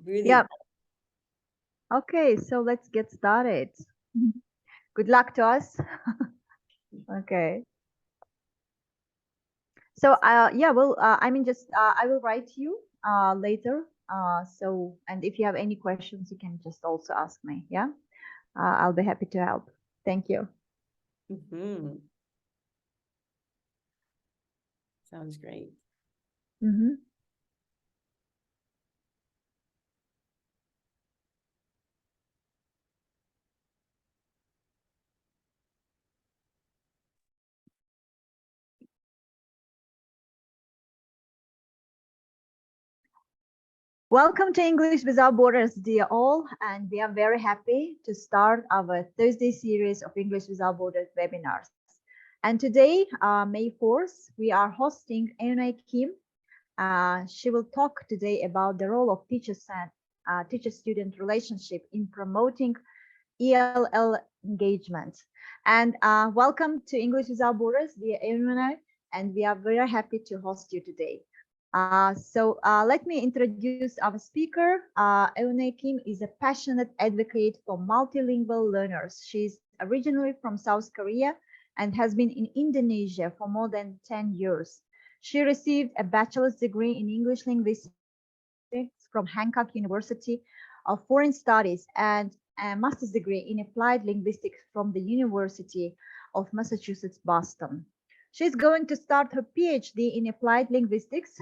really. Yep. Okay, so let's get started. Good luck to us. Okay. So, yeah, well, I mean, just I will write you later. So, and if you have any questions, you can just also ask me. Yeah, I'll be happy to help. Thank you. Sounds great. Mm-hmm. Welcome to English Without Borders, dear all, and we are very happy to start our Thursday series of English Without Borders webinars. And today, May 4th, we are hosting Eunae Kim. She will talk today about the role of teachers and teacher-student relationship in promoting ELL engagement. And welcome to English Without Borders, dear Eunae, and we are very happy to host you today. Let me introduce our speaker. Eunae Kim is a passionate advocate for multilingual learners. She's originally from South Korea and has been in Indonesia for more than 10 years. She received a bachelor's degree in English linguistics from Hancock University of Foreign Studies and a master's degree in applied linguistics from the University of Massachusetts, Boston. She's going to start her PhD in applied linguistics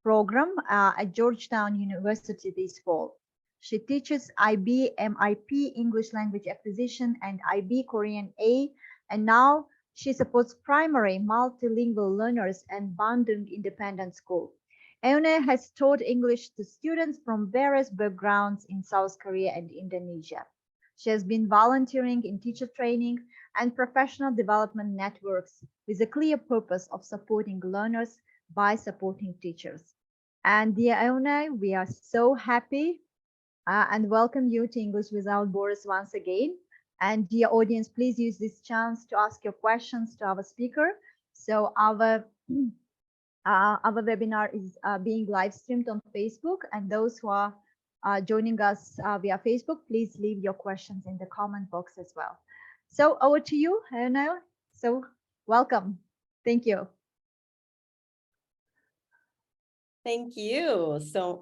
program at Georgetown University this fall. She teaches IB, MIP, English Language Acquisition, and IB Korean A, and now she supports primary multilingual learners and Bandung Independent School. Eunae has taught English to students from various backgrounds in South Korea and Indonesia. She has been volunteering in teacher training and professional development networks with a clear purpose of supporting learners by supporting teachers. And dear Eunae, we are so happy and welcome you to English Without Borders once again. And dear audience, please use this chance to ask your questions to our speaker. So our webinar is being live streamed on Facebook, and those who are joining us via Facebook, please leave your questions in the comment box as well. So over to you, Eunae. So welcome. Thank you. Thank you so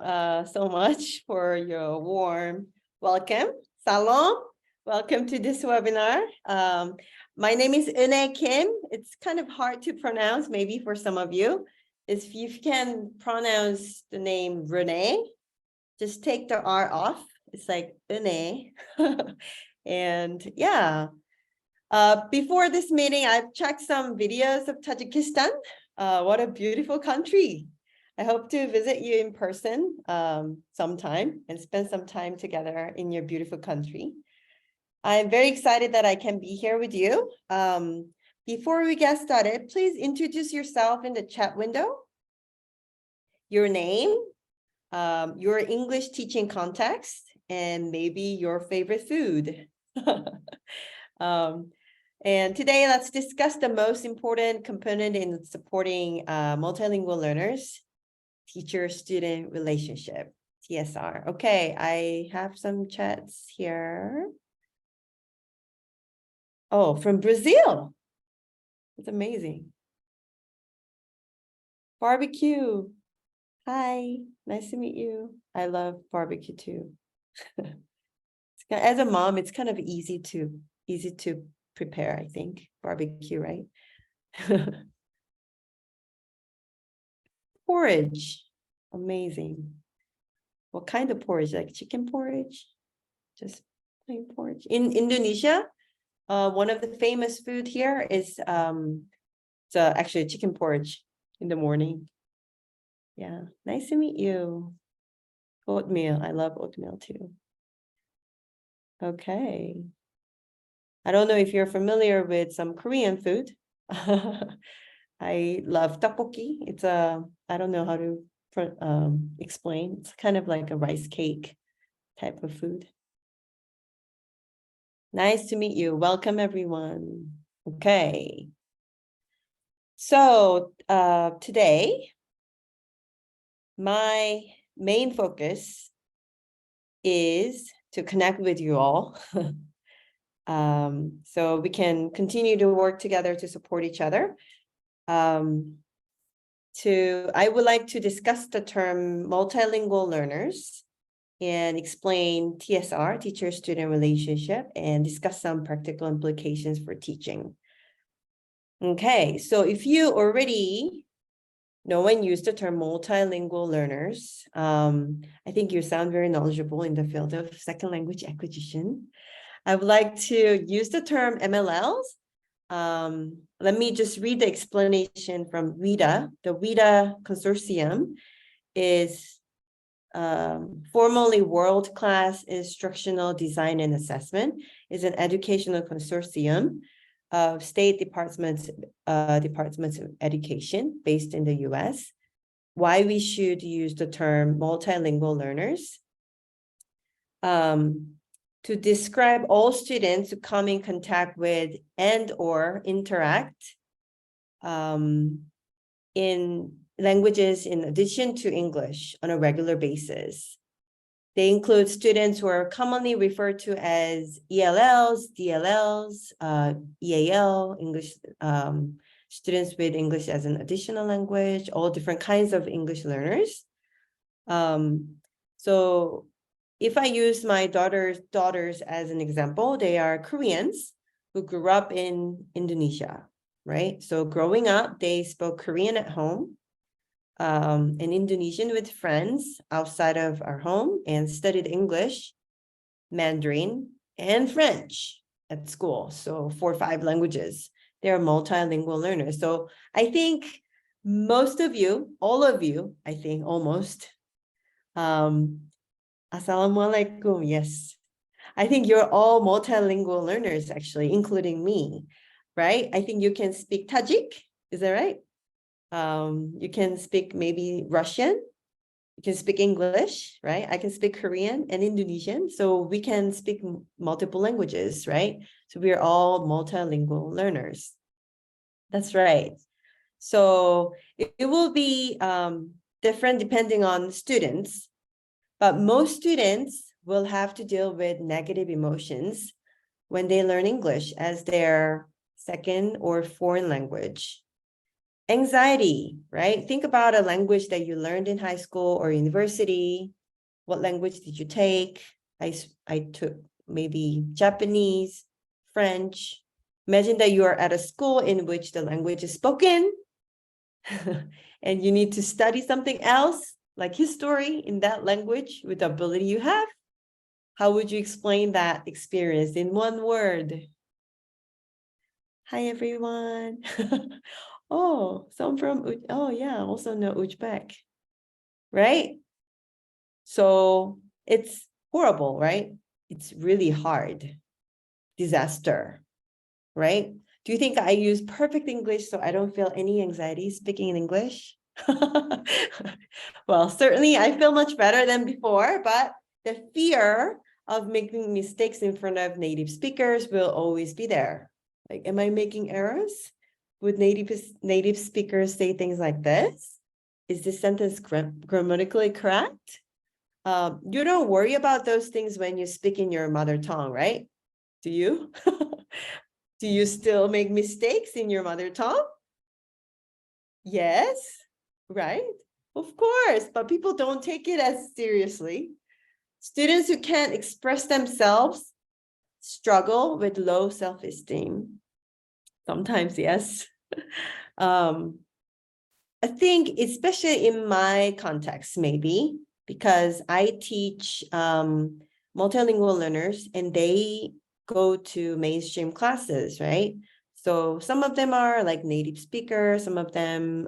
much for your warm welcome. Salam. Welcome to this webinar. My name is Eunae Kim. It's kind of hard to pronounce, maybe for some of you. If you can pronounce the name Renee, just take the R off. It's like Eunae. And yeah, before this meeting, I've checked some videos of Tajikistan. What a beautiful country. I hope to visit you in person sometime and spend some time together in your beautiful country. I'm very excited that I can be here with you. Before we get started, please introduce yourself in the chat window, your name, your English teaching context, and maybe your favorite food. And today, let's discuss the most important component in supporting multilingual learners, teacher-student relationship, TSR. Okay, I have some chats here. Oh, from Brazil. It's amazing. Barbecue. Hi, nice to meet you. I love barbecue too. As a mom, it's kind of easy to prepare, I think. Barbecue, right? Porridge. Amazing. What kind of porridge? Like chicken porridge? Just plain porridge. In Indonesia, one of the famous food here is actually chicken porridge in the morning. Yeah, nice to meet you. Oatmeal. I love oatmeal too. Okay. I don't know if you're familiar with some Korean food. I love tteokbokki. It's I don't know how to explain. It's kind of like a rice cake type of food. Nice to meet you. Welcome, everyone. Okay. So today, my main focus is to connect with you all. So we can continue to work together to support each other. I would like to discuss the term multilingual learners and explain TSR, teacher-student relationship, and discuss some practical implications for teaching. Okay, so if you already know and use the term multilingual learners, I think you sound very knowledgeable in the field of second language acquisition. I would like to use the term MLLs. Let me just read the explanation from WIDA. The WIDA Consortium is formerly World-Class Instructional Design and Assessment, is an educational consortium of state departments of education based in the US. Why we should use the term multilingual learners? To describe all students who come in contact with and or interact in languages in addition to English on a regular basis. They include students who are commonly referred to as ELLs, DLLs, EAL, English students with English as an additional language, all different kinds of English learners. So if I use my daughters as an example, they are Koreans who grew up in Indonesia, right? So growing up, they spoke Korean at home, and Indonesian with friends outside of our home, and studied English, Mandarin, and French at school. So 4 or 5 languages. They're multilingual learners. So I think most of you, all of you, I think almost, Assalamualaikum, yes. I think you're all multilingual learners, actually, including me, right? I think you can speak Tajik, is that right? You can speak maybe Russian, you can speak English, right? I can speak Korean and Indonesian, so we can speak multiple languages, right? So we are all multilingual learners. That's right. So it will be different depending on students, but most students will have to deal with negative emotions when they learn English as their second or foreign language. Anxiety, right? Think about a language that you learned in high school or university. What language did you take? I took maybe Japanese, French. Imagine that you are at a school in which the language is spoken and you need to study something else like history in that language with the ability you have. How would you explain that experience in one word? Hi, everyone. Oh, some from, oh yeah, also know Uzbek, right? So it's horrible, right? It's really hard. Disaster, right? Do you think I use perfect English so I don't feel any anxiety speaking in English? Well, certainly I feel much better than before, but the fear of making mistakes in front of native speakers will always be there. Like, am I making errors? Would native speakers say things like this? Is this sentence grammatically correct? You don't worry about those things when you speak in your mother tongue, right? Do you? Do you still make mistakes in your mother tongue? Yes, right? Of course, but people don't take it as seriously. Students who can't express themselves struggle with low self-esteem. Sometimes, yes. I think, especially in my context, maybe, because I teach multilingual learners and they go to mainstream classes, right? So some of them are like native speakers, some of them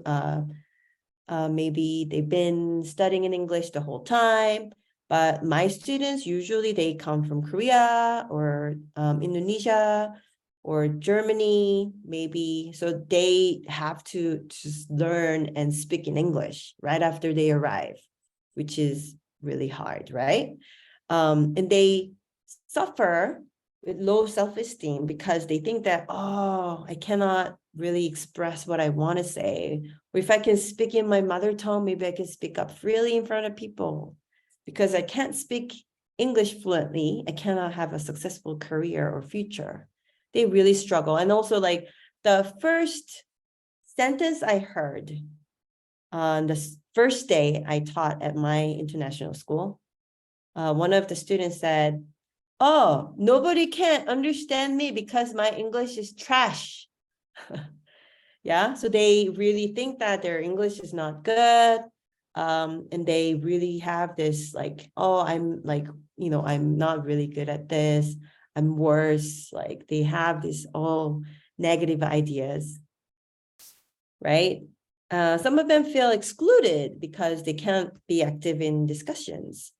maybe they've been studying in English the whole time, but my students, usually they come from Korea or Indonesia or Germany, maybe. So they have to just learn and speak in English right after they arrive, which is really hard, right? And they suffer with low self-esteem because they think that, oh, I cannot really express what I want to say. Or if I can speak in my mother tongue, maybe I can speak up freely in front of people. Because I can't speak English fluently, I cannot have a successful career or future. They really struggle. And also like the first sentence I heard on the first day I taught at my international school, one of the students said, "Oh, nobody can understand me because my English is trash." Yeah, so they really think that their English is not good. And they really have this like, oh, I'm like, I'm not really good at this. I'm worse. Like they have this all negative ideas, right? Some of them feel excluded because they can't be active in discussions.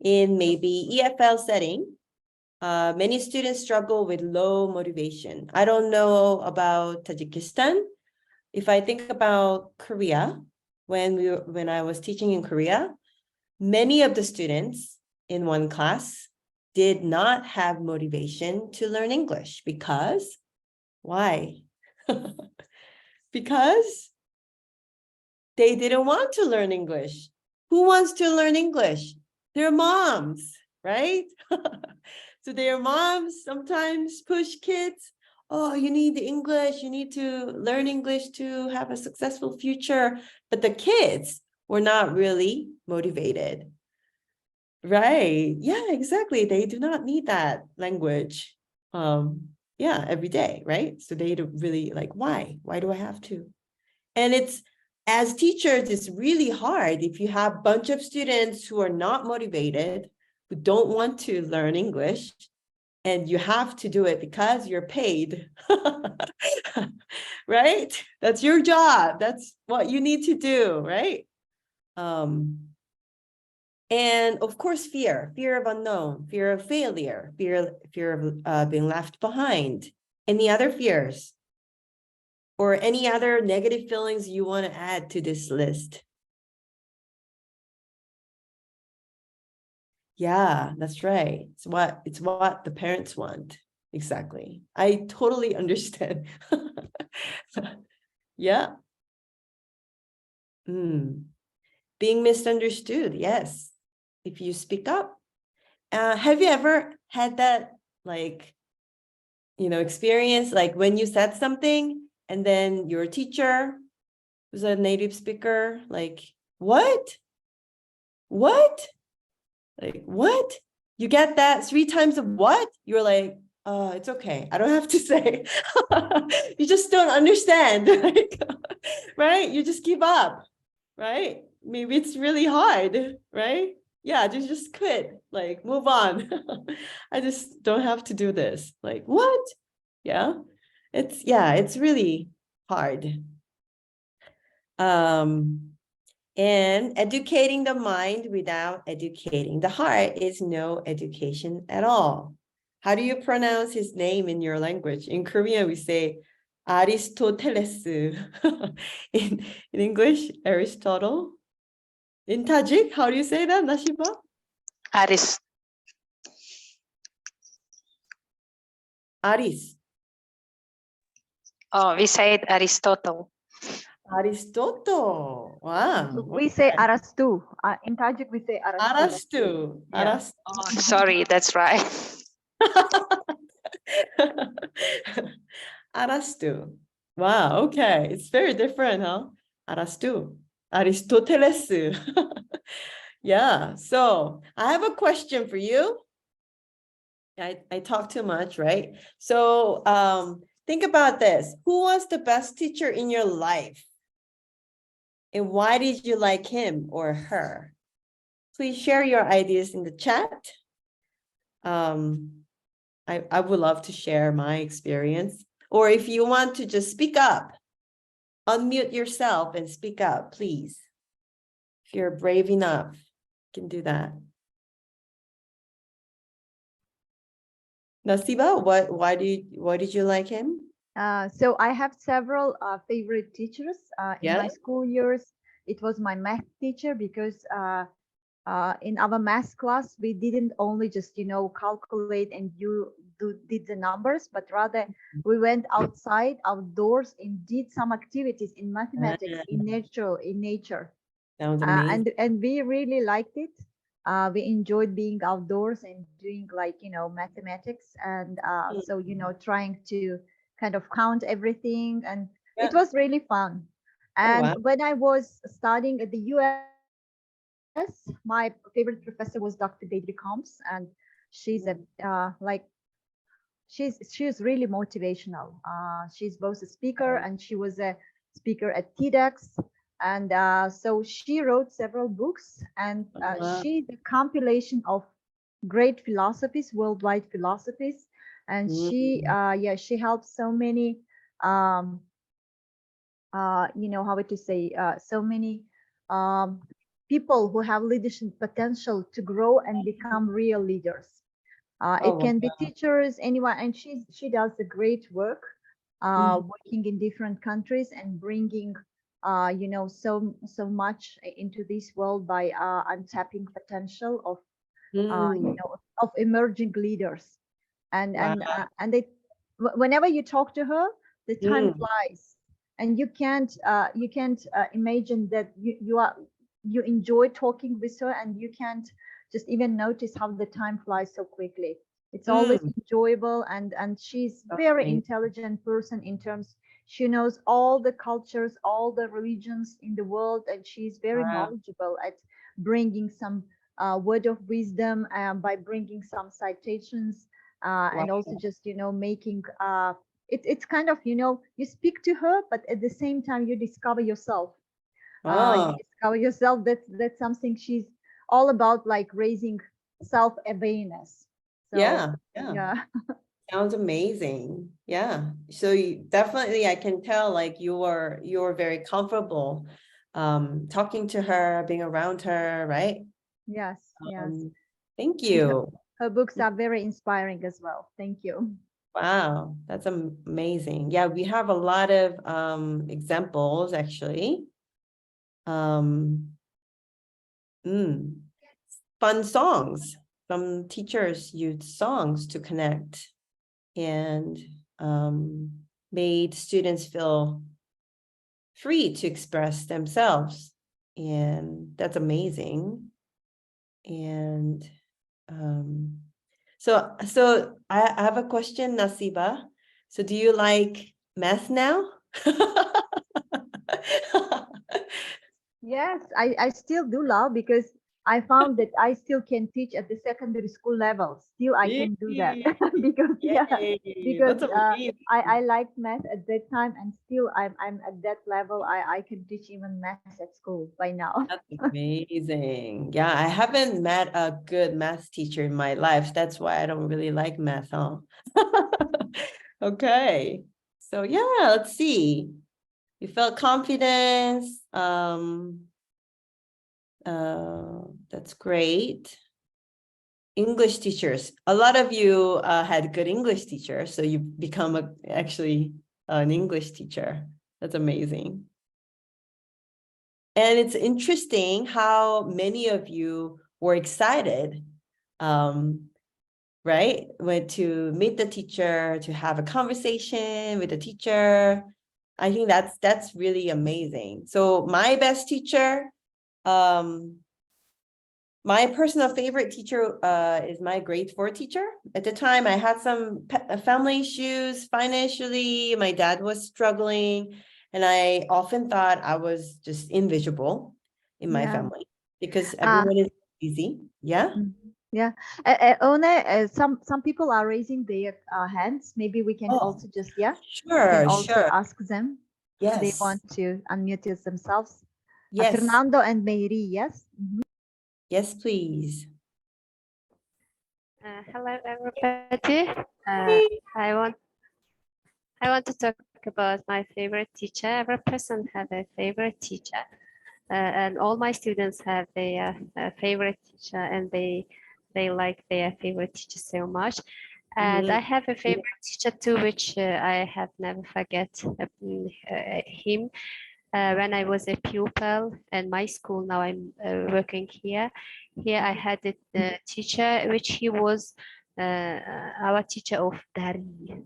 In maybe EFL setting, many students struggle with low motivation. I don't know about Tajikistan. If I think about Korea, when I was teaching in Korea, many of the students in one class did not have motivation to learn English because why? Because they didn't want to learn English. Who wants to learn English? Their moms, right? So their moms sometimes push kids. Oh, you need the English. You need to learn English to have a successful future. But the kids were not really motivated. Right. Yeah, exactly. They do not need that language. Yeah, every day, right? So they don't really like, why? Why do I have to? And it's, as teachers, it's really hard if you have a bunch of students who are not motivated, who don't want to learn English, and you have to do it because you're paid, right? That's your job. That's what you need to do, right? And of course, fear of unknown, fear of failure, fear of being left behind. Any other fears? Or any other negative feelings you want to add to this list? Yeah, that's right. It's what the parents want. Exactly. I totally understand. Yeah. Being misunderstood. Yes. If you speak up. Have you ever had that like, experience, like when you said something and then your teacher who's a native speaker, like, what? Like, what? You get that 3 times of what? You're like, it's okay. I don't have to say. You just don't understand. Right? You just give up, right? Maybe it's really hard, right? Yeah, just quit, like move on. I just don't have to do this. Like, what? Yeah, it's really hard. And educating the mind without educating the heart is no education at all. How do you pronounce his name in your language? In Korean, we say Aristoteles. In English, Aristotle. In Tajik, how do you say that, Nashiba? Aris. Aris. Oh, we said Aristotle. Aristotle. Wow. We say Arastu. In Tajik, we say Arastu. Arastu. Yeah. Arastu. Oh, sorry, that's right. Arastu. Wow, okay. It's very different, huh? Arastu. Aristoteles. Yeah, so I have a question for you. I talk too much, right? So think about this. Who was the best teacher in your life? And why did you like him or her? Please share your ideas in the chat. I would love to share my experience. Or if you want to just speak up, unmute yourself and speak up, please. If you're brave enough, you can do that. Nasiba, why did you like him? So I have several favorite teachers in my Yeah. school years. It was my math teacher because in our math class we didn't only just calculate and did the numbers, but rather we went outside, outdoors, and did some activities in mathematics, in nature. Sounds amazing. And we really liked it. We enjoyed being outdoors and doing like, mathematics. And so, trying to kind of count everything. And it Yeah. was really fun. Oh, And wow. when I was studying at the US, my favorite professor was Dr. Deidre Combs. And she's like, she's really motivational. She's both a speaker and she was a speaker at TEDx. And so she wrote several books, and Uh, she's a compilation of great philosophies, worldwide philosophies. And mm, she helps so many, um, how to say, so many um, people who have leadership potential to grow and become real leaders. It oh, can be wow. teachers, anyone, and she does a great work, Mhm, working in different countries and bringing, so much into this world by untapping potential of, mm, of emerging leaders. And wow. whenever you talk to her, the time Mm, flies, and you can't imagine that you enjoy talking with her, and you can't just even notice how the time flies so quickly. It's always mm. enjoyable, and she's very Okay. intelligent person in terms, she knows all the cultures, all the religions in the world, and she's very Wow. knowledgeable at bringing some word of wisdom, by bringing some citations, Wow. and also just making it's kind of, you speak to her, but at the same time you discover yourself. Oh, That's something she's all about, like raising self-awareness. So yeah. Yeah. yeah. Sounds amazing. Yeah. So you definitely, I can tell like you're very comfortable talking to her, being around her, right? Yes, yes. Um, thank And you. her books are very inspiring as well. Thank you. Wow, that's amazing. Yeah, we have a lot of examples actually. Um, mm, fun songs. Some teachers used songs to connect and made students feel free to express themselves. And that's amazing. And um, so I have a question, Nasiba. So do you like math now? Yes, I still do love, because I found that I still can teach at the secondary school level. Still, I can do that Yay, because yeah, yay, because that's amazing. I liked math at that time, and still I'm at that level. I can teach even math at school by now. That's amazing. Yeah, I haven't met a good math teacher in my life. That's why I don't really like math, huh? Okay. So yeah, let's see. You felt confidence. That's great. English teachers. A lot of you had good English teachers, so you become actually an English teacher. That's amazing. And it's interesting how many of you were excited, right? When to meet the teacher, to have a conversation with the teacher. I think that's really amazing. So my best teacher, my personal favorite teacher is my grade 4 teacher. At the time, I had some family issues financially. My dad was struggling, and I often thought I was just invisible in my Yeah. family because Uh, everyone is busy. Yeah. mhm. Yeah. One, some people are raising their hands. Maybe we can Oh, also just, yeah, we can sure, also sure. ask them if they Yes, want to unmute themselves. yes, Fernando and Mary, yes. Mhm. yes, please. Hello, everybody. I want I want to talk about my favorite teacher. Every person have a favorite teacher, and all my students have their favorite teacher, and they like their favorite teacher so much. And Mhm. I have a favorite teacher too, which I have never forget him. When I was a pupil in my school, now I'm working here. Here I had a teacher, which he was our teacher of Dari,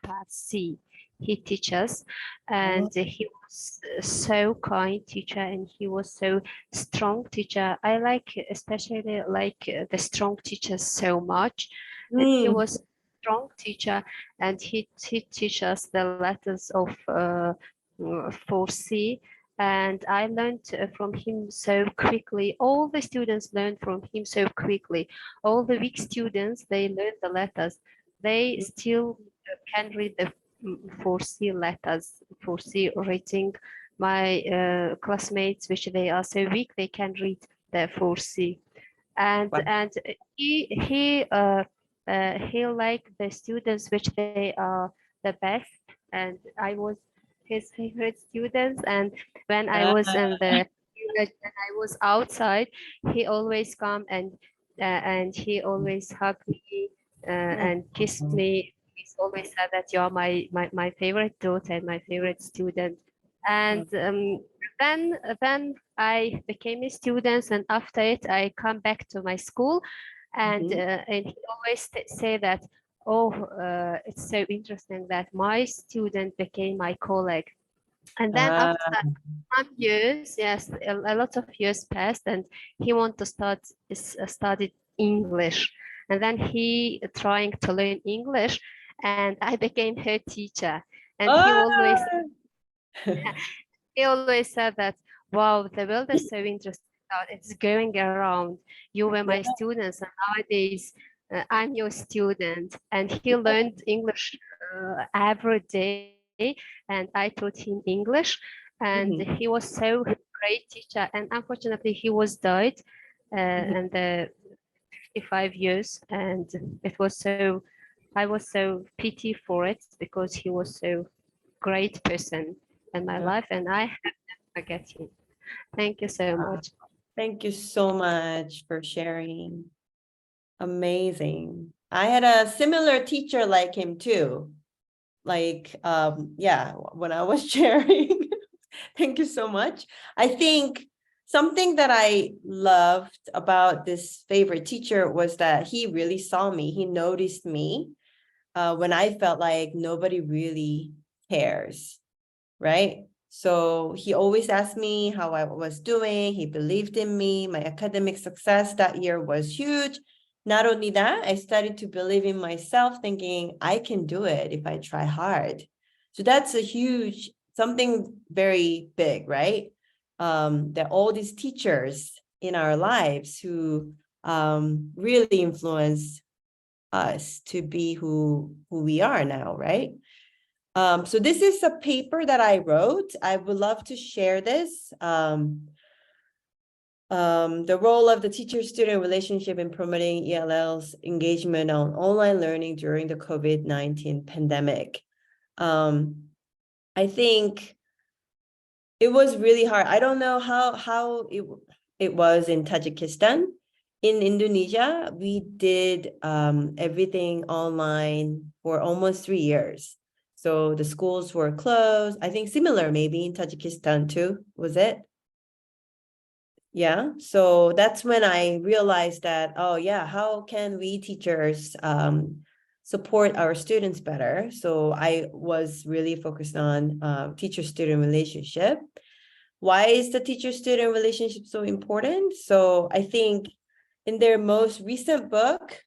Part C. he teaches, and he was so kind teacher, and he was so strong teacher. I like especially like the strong teachers so much, and he Mm. was strong teacher, and he teaches the letters of 4C, and I learned from him so quickly. All the students learned from him so quickly. All the weak students, they learn the letters. They still can read the 4C letters, 4C reading. My classmates, which they are so weak, they can read the 4C. And Wow. and he liked the students which they are the best, and I was his favorite students. And when I was in the when I was outside, he always come and he always hugged me and kissed me. He always said that you're my favorite daughter and my favorite student. And then I became a student, and after it, I come back to my school, and he always say that, oh, it's so interesting that my student became my colleague. And then after that, some years, yes, a lot of years passed, and he want to study English, and then he trying to learn English, and I became her teacher, and he always said that, wow, the world is so interesting now. It's going around. You were my students, and nowadays I'm your student. And he learned English every day, and I taught him English. And he was so great teacher. And unfortunately, he was died in the 55 years, and it was so. I was so pity for it because he was so great person in my life, and I have never forget him. Thank you so much. Thank you so much for sharing. Amazing. I had a similar teacher like him too. Like, yeah, when I was sharing. Thank you so much. I think something that I loved about this favorite teacher was that he really saw me. He noticed me when I felt like nobody really cares, right? So he always asked me how I was doing. He believed in me. My academic success that year was huge. Not only that, I started to believe in myself, thinking I can do it if I try hard. So that's a huge, something very big, right? That all these teachers in our lives who really influence us to be who we are now, right? So this is a paper that I wrote. I would love to share this. The role of the teacher-student relationship in promoting ELL's engagement on online learning during the COVID-19 pandemic. I think it was really hard. I don't know how it was in Tajikistan. In Indonesia, we did everything online for almost 3 years. So the schools were closed. I think similar maybe in Tajikistan too, was it? Yeah, so that's when I realized that, oh yeah, how can we teachers support our students better? So I was really focused on teacher-student relationship. Why is the teacher-student relationship so important? So I think in their most recent book,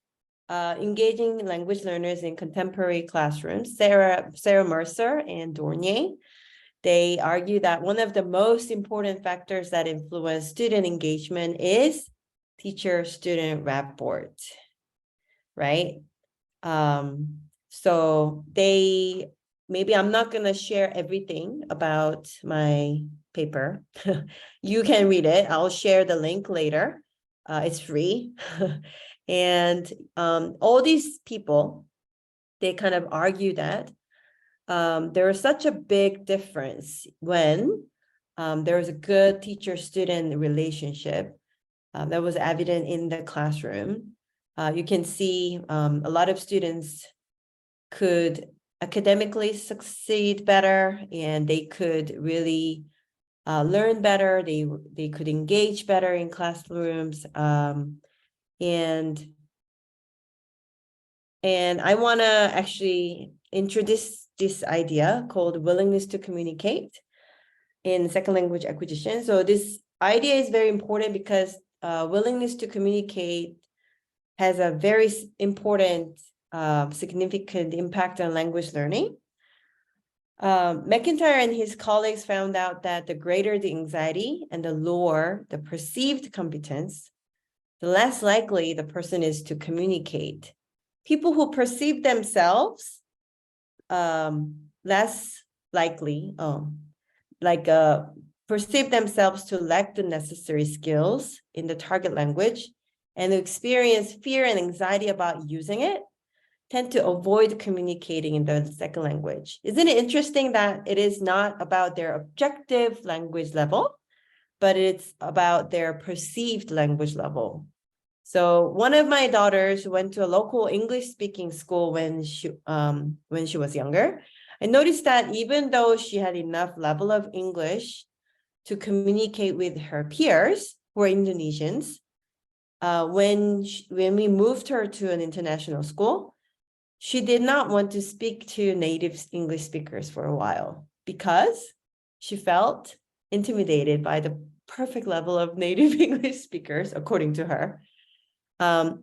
Engaging Language Learners in Contemporary Classrooms, Sarah Mercer and Dornier, they argue that one of the most important factors that influence student engagement is teacher-student rapport, right? So maybe I'm not going to share everything about my paper. You can read it. I'll share the link later. It's free. And all these people, they kind of argue that there is such a big difference when there is a good teacher-student relationship that was evident in the classroom. You can see a lot of students could academically succeed better, and they could really learn better. They could engage better in classrooms, and I want to actually introduced this idea called willingness to communicate in second language acquisition. So this idea is very important because willingness to communicate has a very important, significant impact on language learning. McIntyre and his colleagues found out that the greater the anxiety and the lower the perceived competence, the less likely the person is to communicate. People who perceive themselves less likely, perceive themselves to lack the necessary skills in the target language and who experience fear and anxiety about using it, tend to avoid communicating in the second language. Isn't it interesting that it is not about their objective language level, but it's about their perceived language level? So one of my daughters went to a local English-speaking school when she was younger. I noticed that even though she had enough level of English to communicate with her peers who are Indonesians, when we moved her to an international school, she did not want to speak to native English speakers for a while because she felt intimidated by the perfect level of native English speakers, according to her.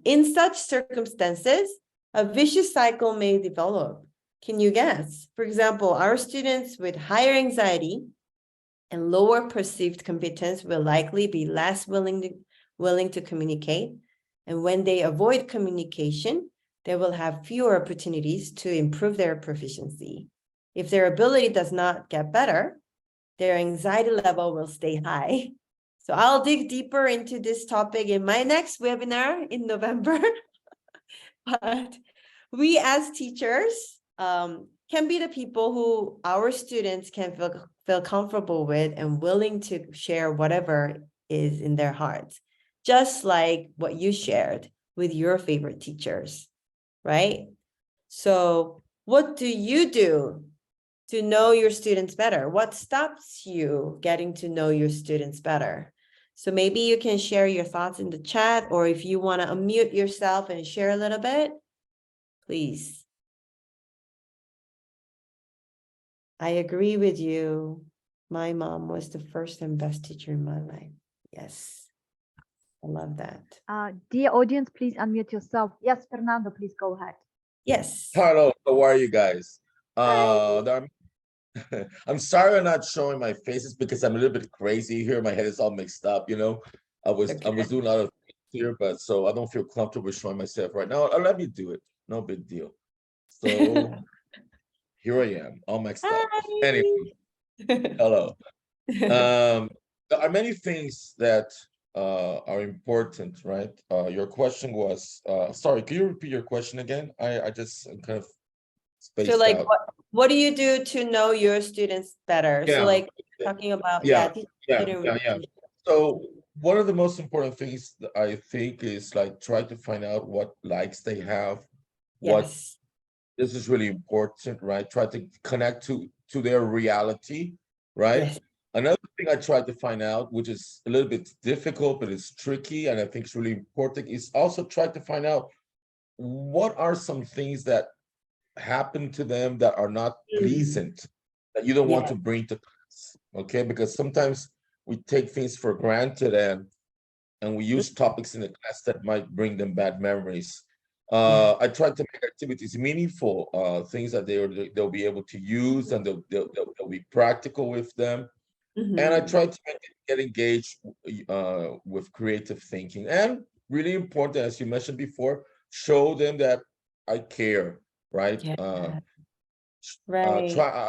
In such circumstances, a vicious cycle may develop. Can you guess? For example, our students with higher anxiety and lower perceived competence will likely be less willing to communicate. And when they avoid communication, they will have fewer opportunities to improve their proficiency. If their ability does not get better, their anxiety level will stay high. So I'll dig deeper into this topic in my next webinar in November. But we as teachers can be the people who our students can feel comfortable with and willing to share whatever is in their hearts, just like what you shared with your favorite teachers, right? So what do you do to know your students better? What stops you getting to know your students better? So maybe you can share your thoughts in the chat, or if you want to unmute yourself and share a little bit, please. I agree with you. My mom was the first and best teacher in my life. Yes, I love that. Dear audience, please unmute yourself. Yes, Fernando, please go ahead. Yes. Hello, how are you guys? Hi. I'm sorry I'm not showing my faces because I'm a little bit crazy here. My head is all mixed up, you know. I was doing a lot of things here, but so I don't feel comfortable showing myself right now. Let me do it. No big deal. So here I am, all mixed up. Anyway, hello. There are many things that are important, right? Your question was, sorry, can you repeat your question again? I just kind of spaced So like out. what do you do to know your students better? Yeah. So like talking about Yeah. yeah. So one of the most important things that I think is like try to find out what likes they have, what Yes. this is really important, right? Try to connect to their reality, right? Yes. Another thing I try to find out, which is a little bit difficult, but it's tricky, and I think it's really important, is also try to find out what are some things that happen to them that are not pleasant, that you don't want to bring to class, okay? Because sometimes we take things for granted and we use topics in the class that might bring them bad memories. I try to make activities meaningful, things that they'll be able to use and they'll be practical with them. And I try to get engaged with creative thinking. And really important, as you mentioned before, show them that I care, right? Yeah. Right.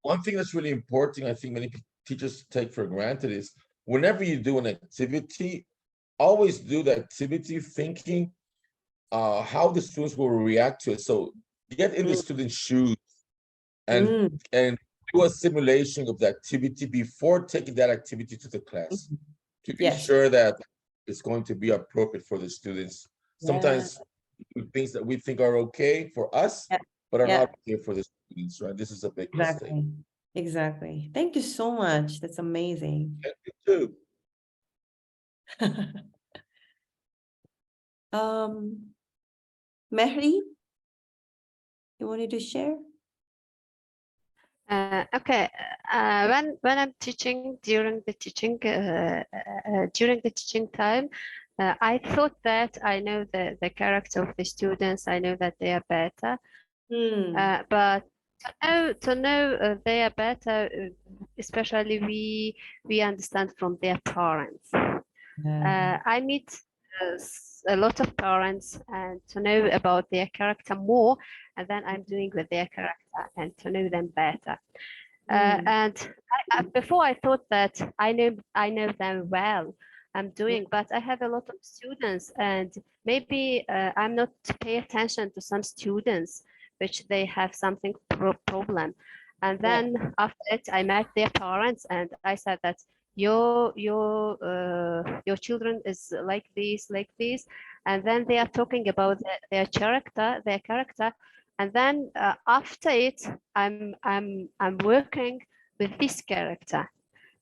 One thing that's really important, I think many teachers take for granted, is whenever you do an activity, always do the activity thinking how the students will react to it. So get in the student's shoes and do a simulation of the activity before taking that activity to the class to be Yes. sure that it's going to be appropriate for the students. Sometimes things that we think are okay for us, but are not okay for the students, right? This is a big mistake. Exactly. Thank you so much. That's amazing. Thank you too. Mehri, you wanted to share? Okay. When I'm teaching during the teaching time, I thought that I know the character of the students. I know that they are better. But to know they are better, especially we understand from their parents. I meet a lot of parents and to know about their character more, and then I'm doing with their character and to know them better. And before I thought that I know them well. I'm doing, but I have a lot of students, and maybe I'm not pay attention to some students, which they have something problem. And then after it, I met their parents, and I said that your children is like this, and then they are talking about their character, and then after it, I'm working with this character,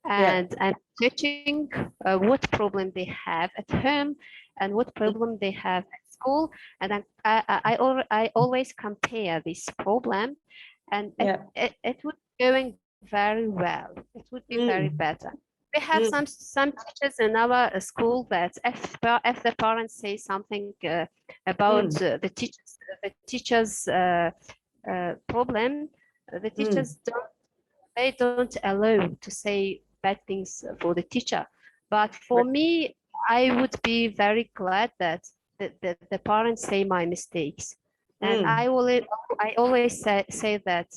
and I'm teaching what problem they have at home and what problem they have at school, and I always compare this problem, and it would be going very well. It would be very better. We have some teachers in our school that if the parents say something about the teachers problem, the teachers don't allow to say bad things for the teacher. But for me, I would be very glad that the parents say my mistakes, and I always say that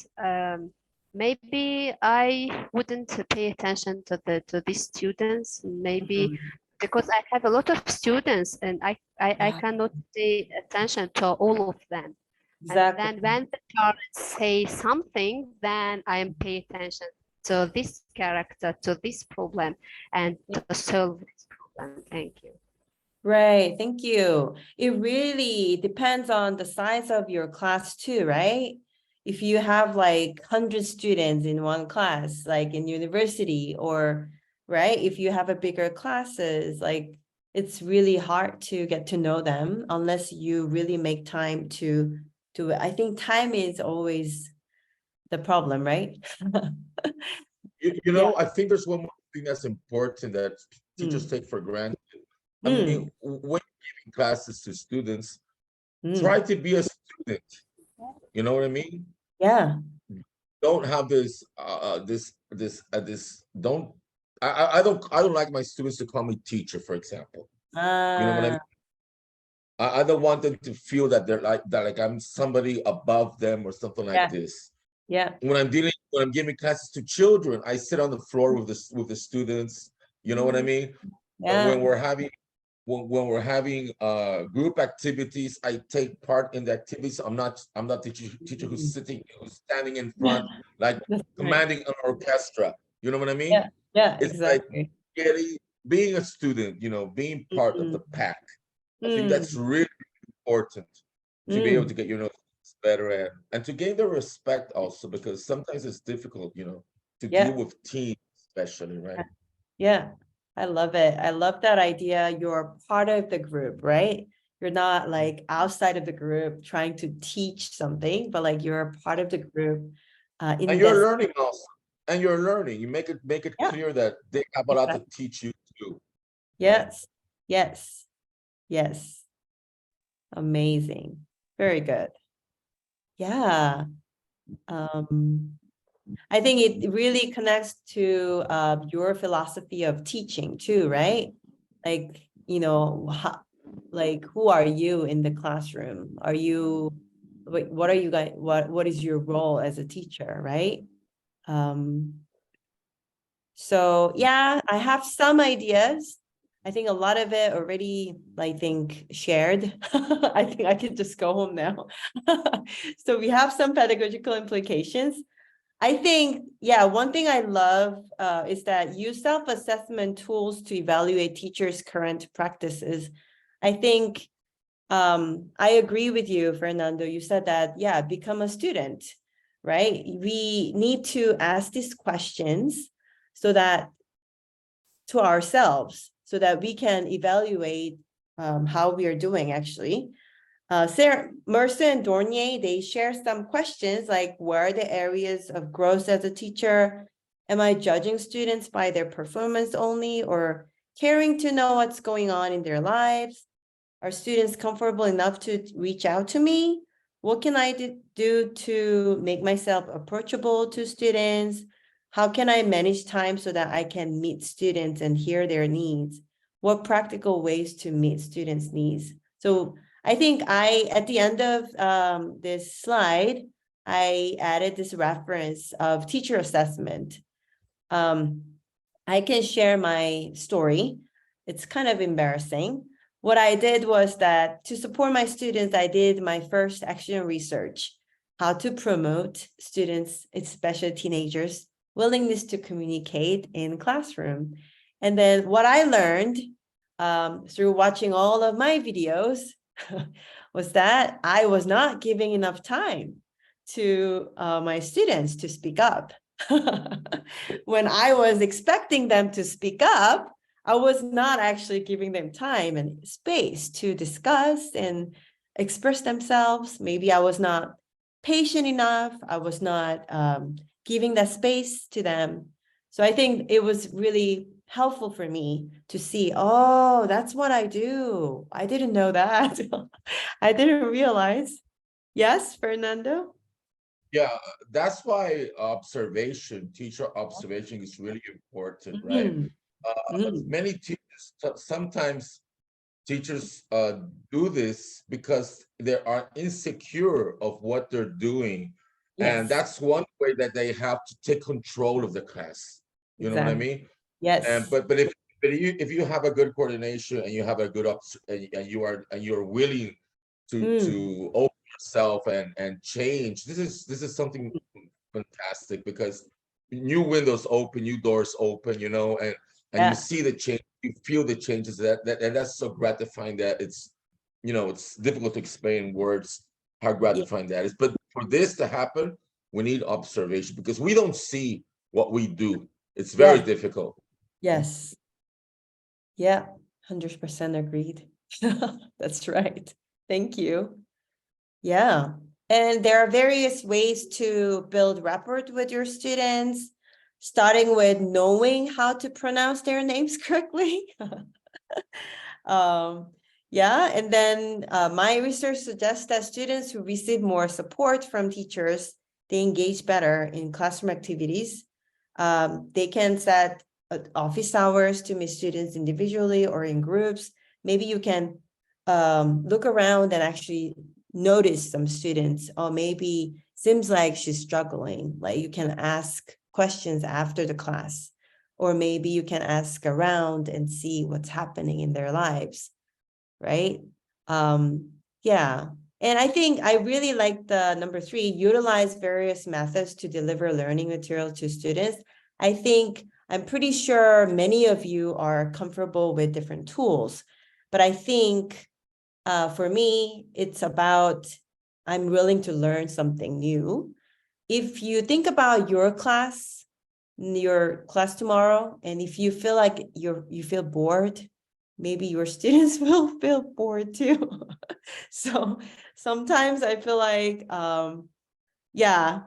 maybe I wouldn't pay attention to these students, maybe because I have a lot of students and I cannot pay attention to all of them. Exactly. And then when the parents say something, then I am pay attention to this character, to this problem, and to solve this problem. Thank you. Right, thank you. It really depends on the size of your class too, right? If you have like 100 students in one class, like in university, or right, if you have a bigger classes, like it's really hard to get to know them unless you really make time to do it. I think time is always the problem, right? You know, I think there's one more thing that's important that teachers take for granted. I mean, when giving classes to students, try to be a student. You know what I mean? Yeah. Don't have this don't I don't like my students to call me teacher, for example. You know what I mean? I don't want them to feel that they're like I'm somebody above them or something like this. Yeah. When I'm giving classes to children, I sit on the floor with the students. You know what I mean? Yeah. When we're having group activities, I take part in the activities. I'm not teacher who's standing in front, like commanding an orchestra. You know what I mean? Yeah, It's exactly. like being a student, being part of the pack. I think that's really important to be able to get better and to gain their respect also, because sometimes it's difficult, to deal with teams, especially, right? Yeah, I love it. I love that idea. You're part of the group, right? You're not like outside of the group trying to teach something, but like you're a part of the group. And you're learning also. And you're learning. You make it clear that they have a lot to teach you too. Yes, yes, yes. Amazing. Very good. Yeah. I think it really connects to your philosophy of teaching too, right? Like, like who are you in the classroom? Are you, what are you guys, what is your role as a teacher, right? So yeah, I have some ideas. I think a lot of it already, I think, shared. I think I can just go home now. So we have some pedagogical implications. I think, yeah, one thing I love is that use self-assessment tools to evaluate teachers' current practices. I think I agree with you, Fernando. You said that, yeah, become a student, right? We need to ask these questions so that to ourselves, so that we can evaluate how we are doing actually. Sarah, Mercer and Dornier, they share some questions like, where are the areas of growth as a teacher? Am I judging students by their performance only, or caring to know what's going on in their lives? Are students comfortable enough to reach out to me? What can I do to make myself approachable to students? How can I manage time so that I can meet students and hear their needs? What practical ways to meet students' needs? So I think at the end of this slide, I added this reference of teacher assessment. I can share my story. It's kind of embarrassing. What I did was that to support my students, I did my first action research, how to promote students, especially teenagers, willingness to communicate in classroom. And then what I learned through watching all of my videos was that I was not giving enough time to my students to speak up. When I was expecting them to speak up, I was not actually giving them time and space to discuss and express themselves. Maybe I was not patient enough. I was not giving that space to them. So I think it was really helpful for me to see, oh, that's what I do. I didn't know that. I didn't realize. Yes, Fernando? Yeah, that's why teacher observation is really important, right? Mhm. Mhm. Many teachers, sometimes teachers do this because they are insecure of what they're doing. And Yes, that's one way that they have to take control of the class. You know what I exactly. mean? And Yes. if you have a good coordination and you have a good and you're willing Mm. to open yourself and change, this is something fantastic, because new windows open, new doors open, and you Yeah. see the change, you feel the changes, and that's so gratifying that it's difficult to explain in words how Yeah. gratifying that is. But for this to happen, we need observation, because we don't see what we do. It's very Yeah. difficult. Yes. Yeah. 100% agreed. That's right. Thank you. Yeah. And there are various ways to build rapport with your students, starting with knowing how to pronounce their names correctly. Um, yeah, and then my research suggests that students who receive more support from teachers, they engage better in classroom activities. They can set office hours to meet students individually or in groups. Maybe you can look around and actually notice some students, or maybe seems like she's struggling. Like you can ask questions after the class, or maybe you can ask around and see what's happening in their lives, right? Yeah. And I think I really like the number 3, utilize various methods to deliver learning material to students. I think I'm pretty sure many of you are comfortable with different tools, but I think for me, it's about I'm willing to learn something new. If you think about your class tomorrow, and if you feel like you feel bored, maybe your students will feel bored too. So sometimes I feel like yeah,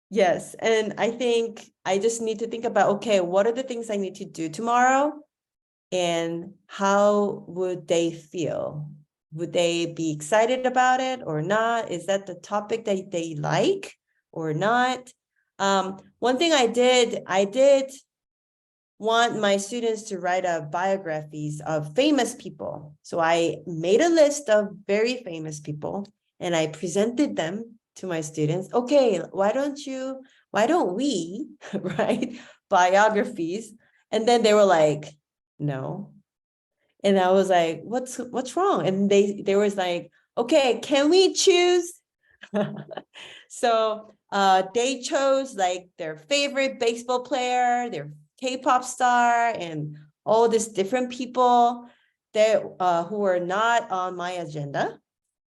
yes, and I think I just need to think about, okay, what are the things I need to do tomorrow, and how would they feel? Would they be excited about it or not? Is that the topic that they like or not? One thing I did want my students to write biographies of famous people. So I made a list of very famous people and I presented them to my students. Okay, why don't we write biographies? And then they were like, no. And I was like, what's wrong? And they was like, okay, can we choose? So they chose like their favorite baseball player, their K-pop star, and all these different people that who were not on my agenda.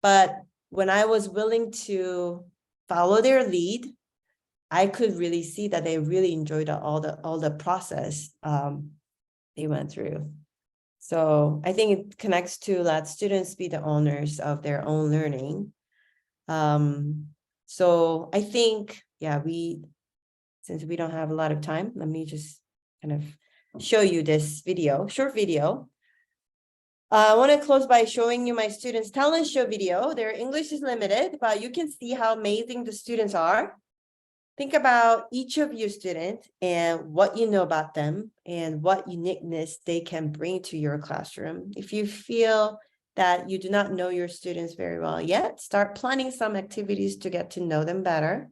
But when I was willing to follow their lead, I could really see that they really enjoyed all the process they went through. So I think it connects to let students be the owners of their own learning. So I think, yeah, since we don't have a lot of time, let me just kind of show you this video, short video. I want to close by showing you my students' talent show video. Their English is limited, but you can see how amazing the students are. Think about each of your students and what you know about them and what uniqueness they can bring to your classroom. If you feel that you do not know your students very well yet, start planning some activities to get to know them better,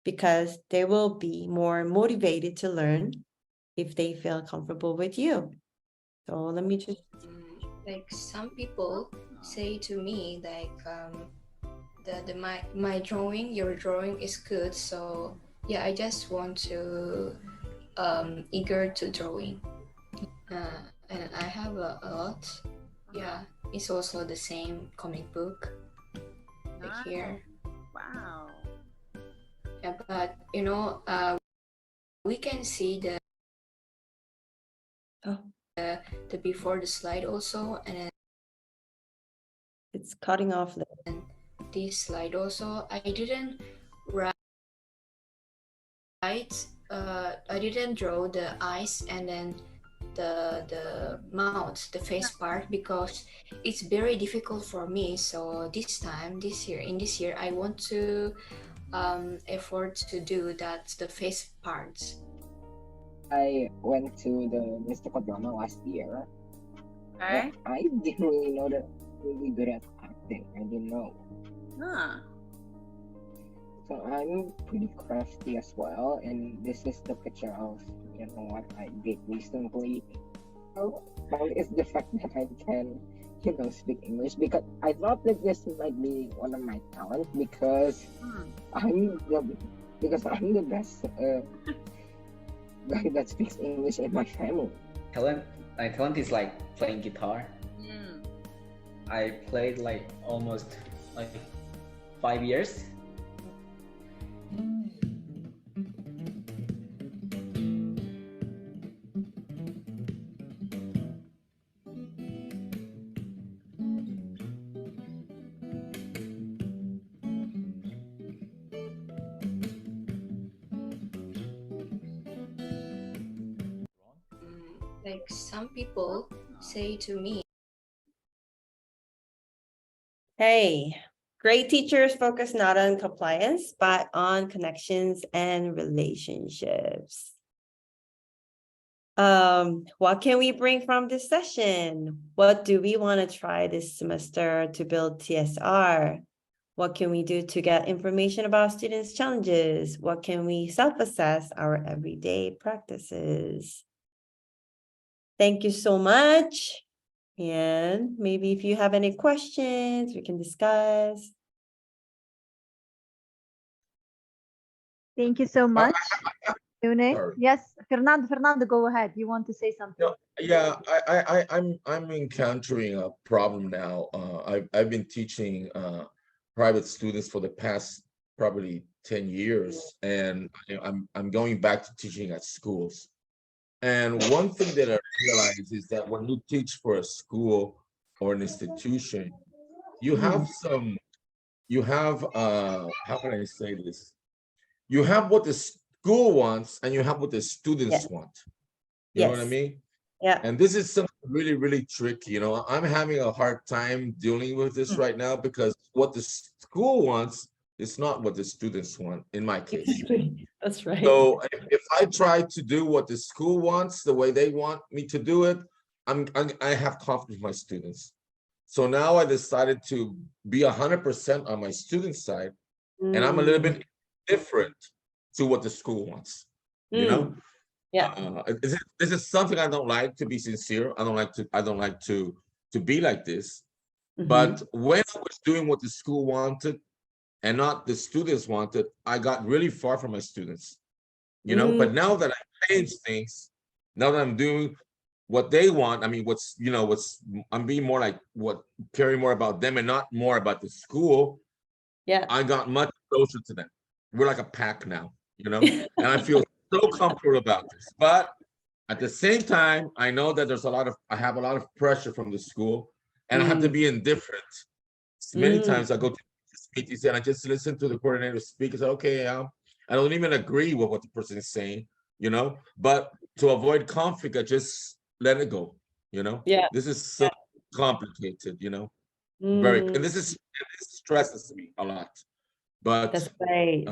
because they will be more motivated to learn if they feel comfortable with you. So let me just. Like some people say to me, like my drawing, your drawing is good. So yeah, I just want to eager to drawing. And I have a lot. Yeah, it's also the same comic book like here. Wow. Yeah, but you know, we can see the Oh, the before the slide also, and then it's cutting off. this slide also. I didn't write. I didn't draw the eyes and then the mouth, the face part, because it's very difficult for me. So this year, I want to effort to do that, the face parts. I went to the mystical drama last year. Okay. But I didn't really know that I'm really good at acting. I didn't know. Huh. So I'm pretty crafty as well, and this is the picture of what I did recently. So probably it's the fact that I can speak English, because I thought that this might be one of my talents, because I'm the best guy that speaks English in my family. My talent is like playing guitar. Mm. I played like almost like 5 years. Like some people say to me, Hey, great teachers focus not on compliance, but on connections and relationships. What can we bring from this session? What do we want to try this semester to build TSR? What can we do to get information about students' challenges? What can we self-assess our everyday practices? Thank you so much. And maybe if you have any questions, we can discuss. Thank you so much, Eunae. Sorry. Yes, Fernando, go ahead. You want to say something? Yeah, I'm encountering a problem now. I've been teaching private students for the past probably 10 years, and I'm going back to teaching at schools. And one thing that I realize is that when you teach for a school or an institution, you have how can I say this? You have what the school wants and you have what the students Yes. want. You know what I Yes. mean? Yeah. And this is something really, really tricky. I'm having a hard time dealing with this right now, because what the school wants is not what the students want, in my case. That's right. So if I try to do what the school wants, the way they want me to do it, I have conflict with my students. So now I decided to be 100% on my student side, and I'm a little bit different to what the school wants. Yeah. This is something I don't like, to be sincere. I don't like to be like this. But when I was doing what the school wanted and not the students wanted, I got really far from my students. But now that I changed things, now that I'm doing what they want, I mean, I'm being more like caring more about them and not more about the school. Yeah. I got much closer to them. We're like a pack now, and I feel so comfortable about this. But At the same time, I know that I have a lot of pressure from the school, and I have to Mm, be indifferent. Many mm, times I go to meetings and I just listen to the coordinator speak and say, okay, I don't even agree with what the person is saying, but to avoid conflict, I just let it go, yeah. This is so complicated, Mm, and this stresses me a lot, but that's right.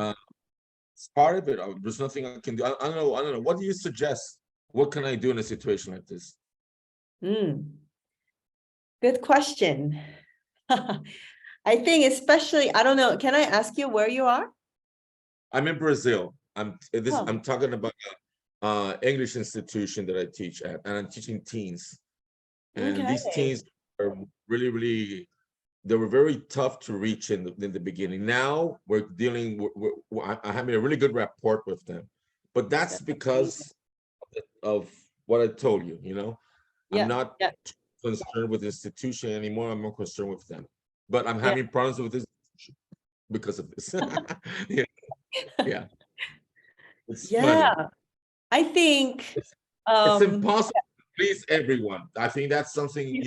it's part of it. There's nothing I can do. I don't know. What do you suggest? What can I do in a situation like this? Mm, good question. I think especially, I don't know, can I ask you where you are? I'm in Brazil. Oh, I'm talking about English institution that I teach at, and I'm teaching teens. And these okay. teens are really, really, they were very tough to reach in the beginning. Now we're dealing I'm having a really good rapport with them, but that's That's amazing. because of what I told you. I'm Yeah, not yeah, concerned with the institution anymore. I'm more concerned with them. But I'm yeah. having problems with this because of this. Yeah, yeah. It's Yeah, funny. I think, It's um, impossible to please everyone. I think that's something,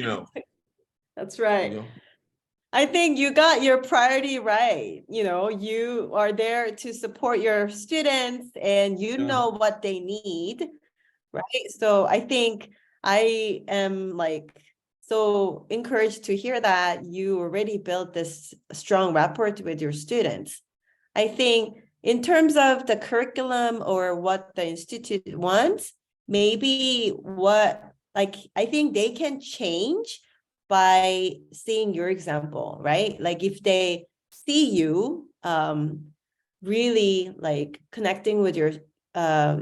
that's right. I think you got your priority right. You are there to support your students and you know what they need, right? So I think I am like so encouraged to hear that you already built this strong rapport with your students. I think in terms of the curriculum or what the institute wants, maybe I think they can change by seeing your example, right? Like if they see you really like connecting with your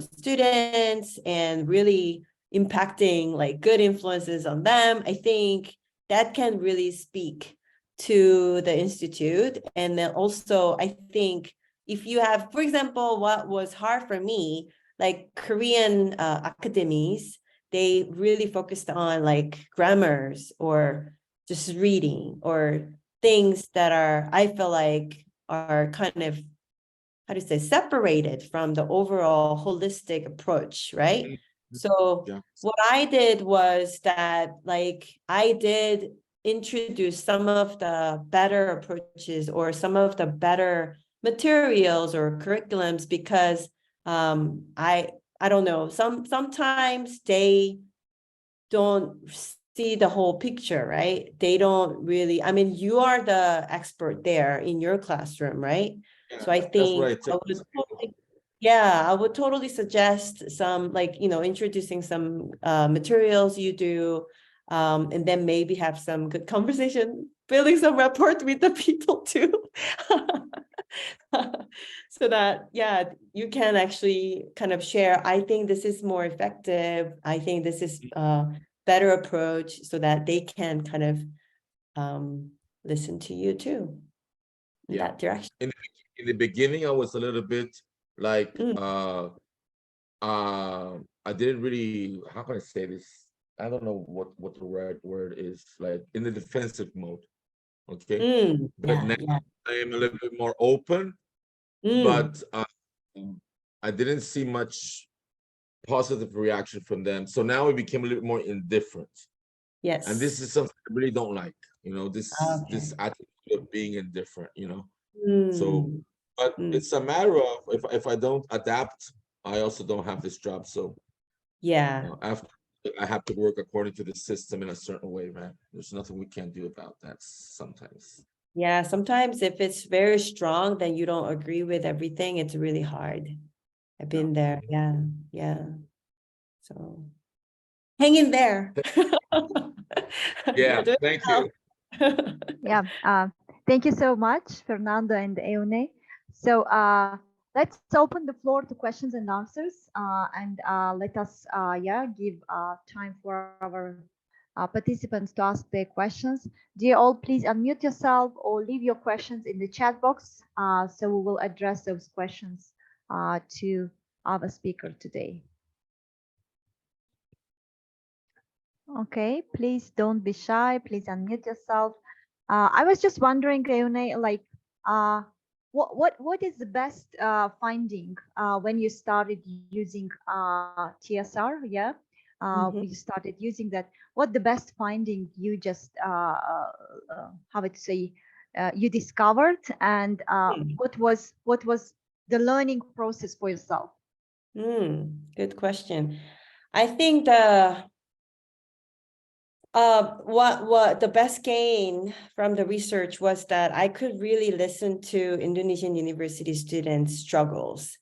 students and really impacting like good influences on them, I think that can really speak to the institute. And then also, I think if you have, for example, what was hard for me, like Korean academies, they really focused on like grammars or just reading or things that are, I feel like are kind of, how to say, separated from the overall holistic approach, right? So Yeah. what I did was that like I did introduce some of the better approaches or some of the better materials or curriculums because I don't know, sometimes they don't see the whole picture, right? They don't really, I mean, you are the expert there in your classroom, right? So I That's what think I took. I would totally suggest some like, introducing some materials you do, and then maybe have some good conversation, building some rapport with the people too. So that, yeah, you can actually kind of share, I think this is more effective. I think this is a better approach so that they can kind of listen to you too in Yeah. that direction. In the beginning, I was a little bit like Mm, I didn't really, how can I say this? I don't know what the right word is, like in the defensive mode. Okay. But yeah, now yeah. I am a little bit more open, Mm, but I didn't see much positive reaction from them. So now it became a little more indifferent. And this yes. is something I really don't like, Okay. this attitude of being indifferent. So, Mm, but mm, it's a matter of if I don't adapt, I also don't have this job. So yeah. after I have to work according to the system in a certain way, man. There's nothing we can do about that sometimes. Yeah, sometimes if it's very strong, then you don't agree with everything. It's really hard. I've been there. Yeah, yeah. So hang in there. You're Yeah, doing thank well. you. Yeah, thank you so much, Fernando and Eune. So let's open the floor to questions and answers, and let us, give time for our participants to ask their questions. Dear all, please unmute yourself or leave your questions in the chat box, so we will address those questions to our speaker today. Okay, please don't be shy. Please unmute yourself. I was just wondering, Eunae, like, what is the best finding when you started using TSR? Yeah, Mhm. we started using that. What the best finding you just how to say you discovered, and what was the learning process for yourself? Good question. I think what the best gain from the research was that I could really listen to Indonesian university students' struggles.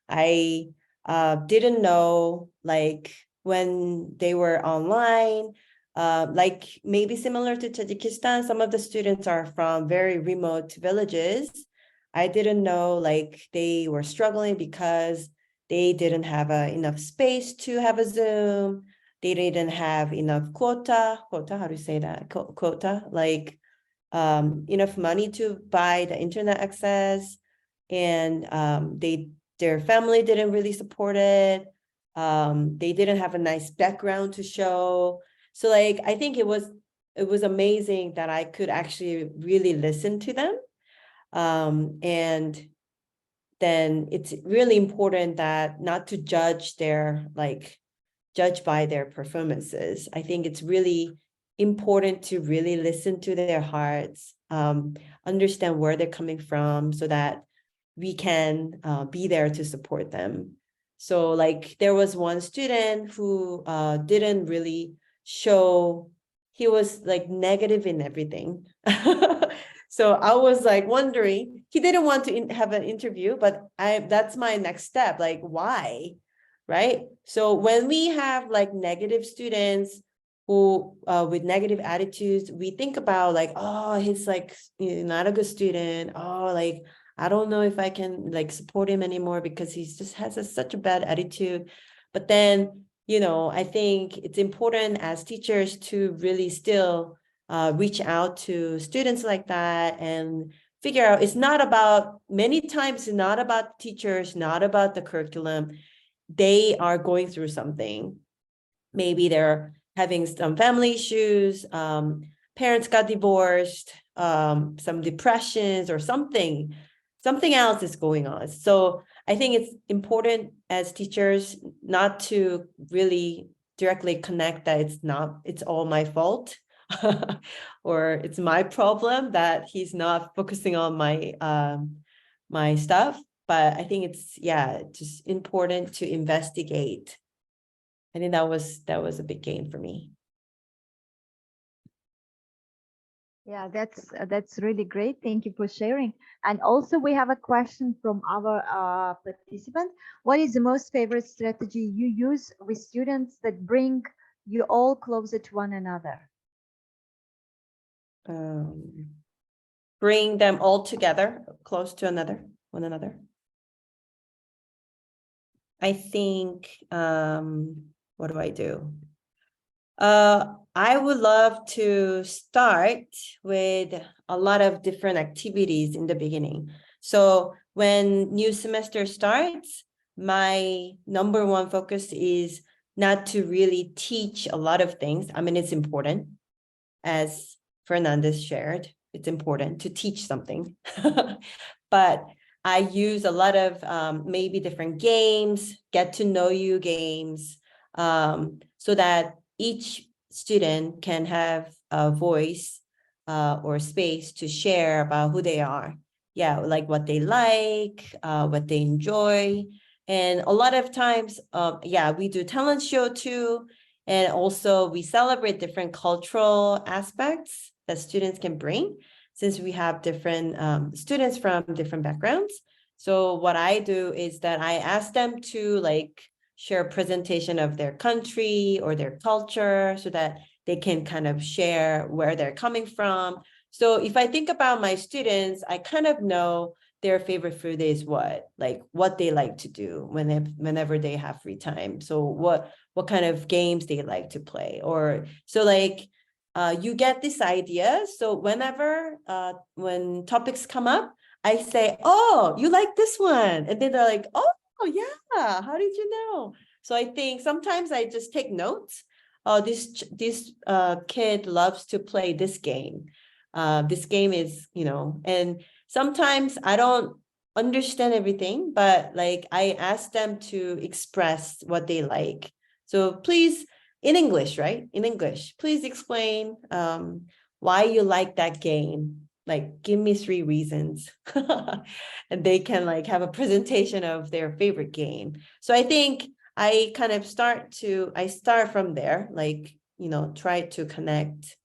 I didn't know, like, when they were online, like maybe similar to Tajikistan, some of the students are from very remote villages. I didn't know, like, they were struggling because they didn't have enough space to have a Zoom. They didn't have enough quota, how do you say that? Quota, like enough money to buy the internet access. And their family didn't really support it. They didn't have a nice background to show. So like, I think it was amazing that I could actually really listen to them. And then it's really important that not to judge by their performances. I think it's really important to really listen to their hearts, understand where they're coming from, so that we can be there to support them. So like, there was one student who didn't really show, he was like negative in everything. So I was like wondering, he didn't want to have an interview, but that's my next step. Like, why? Right? So when we have like negative students who with negative attitudes, we think about like, oh, he's like, not a good student. Oh, like, I don't know if I can like support him anymore because he's just has such a bad attitude. But then, I think it's important as teachers to really still reach out to students like that and figure out, many times it's not about teachers, not about the curriculum. They are going through something. Maybe they're having some family issues, parents got divorced, some depressions or something else is going on. So I think it's important as teachers not to really directly connect that it's all my fault or it's my problem that he's not focusing on my stuff. But I think it's just important to investigate. I think that was a big gain for me. Yeah, that's really great. Thank you for sharing. And also, we have a question from our participant. What is the most favorite strategy you use with students that bring you all closer to one another? Bring them all together, close to one another. I think, what do I do? I would love to start with a lot of different activities in the beginning. So when new semester starts, my number one focus is not to really teach a lot of things. I mean, it's important, as Fernandez shared, it's important to teach something. But I use a lot of maybe different games, get to know you games, so that each student can have a voice or space to share about who they are. Yeah, like what they like, what they enjoy. And a lot of times, we do talent show too. And also we celebrate different cultural aspects that students can bring, since we have different students from different backgrounds. So what I do is that I ask them to like share a presentation of their country or their culture so that they can kind of share where they're coming from. So if I think about my students, I kind of know their favorite food is what they like to do whenever they have free time. So what kind of games they like to play, or so like you get this idea. So whenever when topics come up, I say, oh, you like this one, and then they're like, oh yeah, how did you know? So I think sometimes I just take notes. Oh, this kid loves to play this game. This game is, and sometimes I don't understand everything, but like I ask them to express what they like. So please, in English, right? In English, please explain why you like that game. Like, give me 3 reasons. And they can like have a presentation of their favorite game. So I think I kind of start from there, like, you know, try to connect.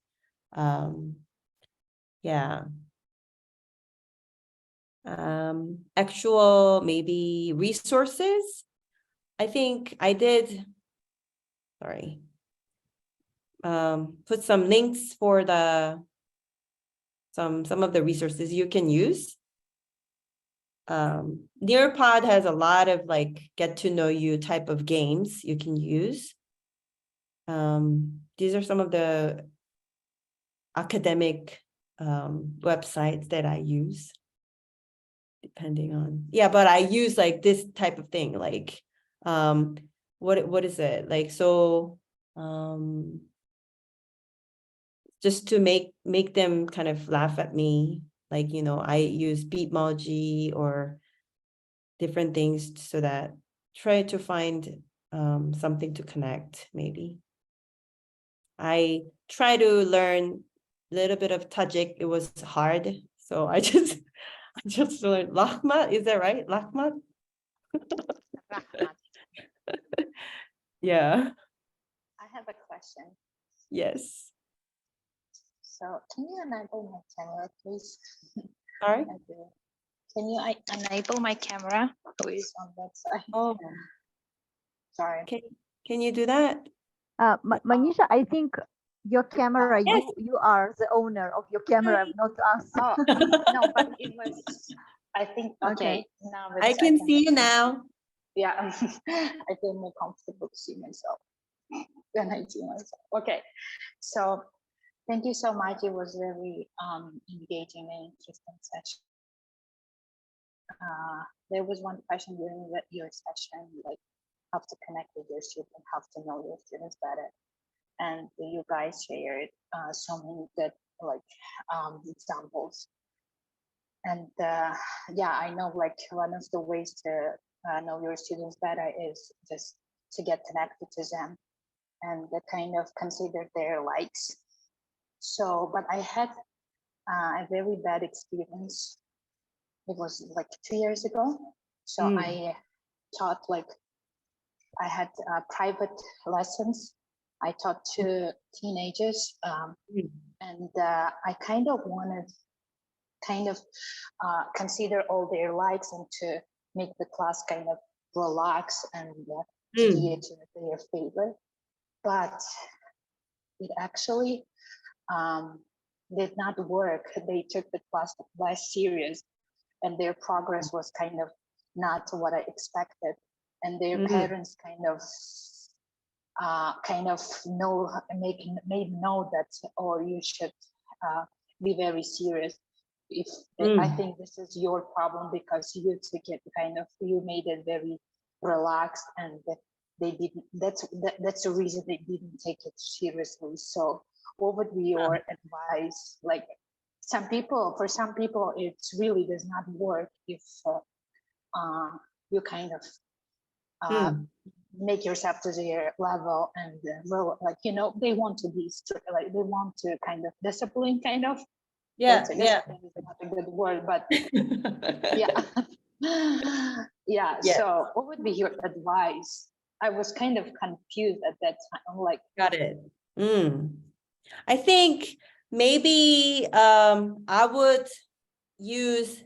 Yeah. Actual maybe resources. I think I did, sorry, put some links for some of the resources you can use. Nearpod has a lot of like get to know you type of games you can use. These are some of the academic websites that I use, depending on, yeah, but I use like this type of thing, like what is it like, so just to make them kind of laugh at me, like, you know, I use Beatmoji or different things so that try to find something to connect. Maybe I try to learn a little bit of Tajik. It was hard, so I just learned Lahmat. Is that right? Lahmat? Yeah. I have a question. Yes. So can you enable my camera, please? Sorry. Can you enable my camera, please, on that side? Oh, Sorry. can you do that? Manisha, I think your camera, Yes. you are the owner of your camera, not us. Oh, no, but it was, I think, okay. Now I can see you now. Yeah, I feel more comfortable to see myself when I see myself. Okay, so thank you so much. It was very engaging and interesting session. There was one question during your session, like how to connect with your students, how to know your students better. And you guys shared so many good like examples. And yeah, I know like one of the ways to know your students better is just to get connected to them and kind of consider their likes. So, but I had a very bad experience. It was like 2 years ago. So I taught like, I had private lessons. I taught to teenagers and I kind of wanted consider all their likes and to make the class kind of relax and steer to their favorite. But it actually did not work. They took the class less serious and their progress was kind of not what I expected. And their parents kind of made know that, or you should be very serious. If I think this is your problem because you took it you made it very relaxed and they didn't, that's the reason they didn't take it seriously. So what would be your advice? Like for some people, it really does not work if you kind of make yourself to their level and like, you know, they want to be like they want to kind of discipline kind of. Yeah, discipline is not a good word, but yeah. Yeah, yes. So what would be your advice? I was kind of confused at that time. I'm like, got it. I think maybe I would use,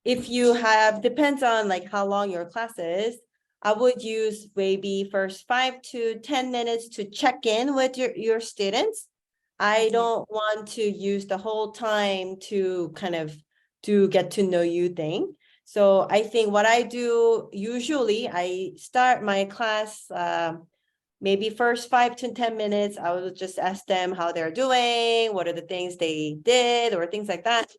if you have, depends on like how long your class is, I would use maybe first 5 to 10 minutes to check in with your students. I don't want to use the whole time to kind of to get to know you thing. So I think what I do, usually I start my class, maybe first 5 to 10 minutes, I will just ask them how they're doing, what are the things they did or things like that.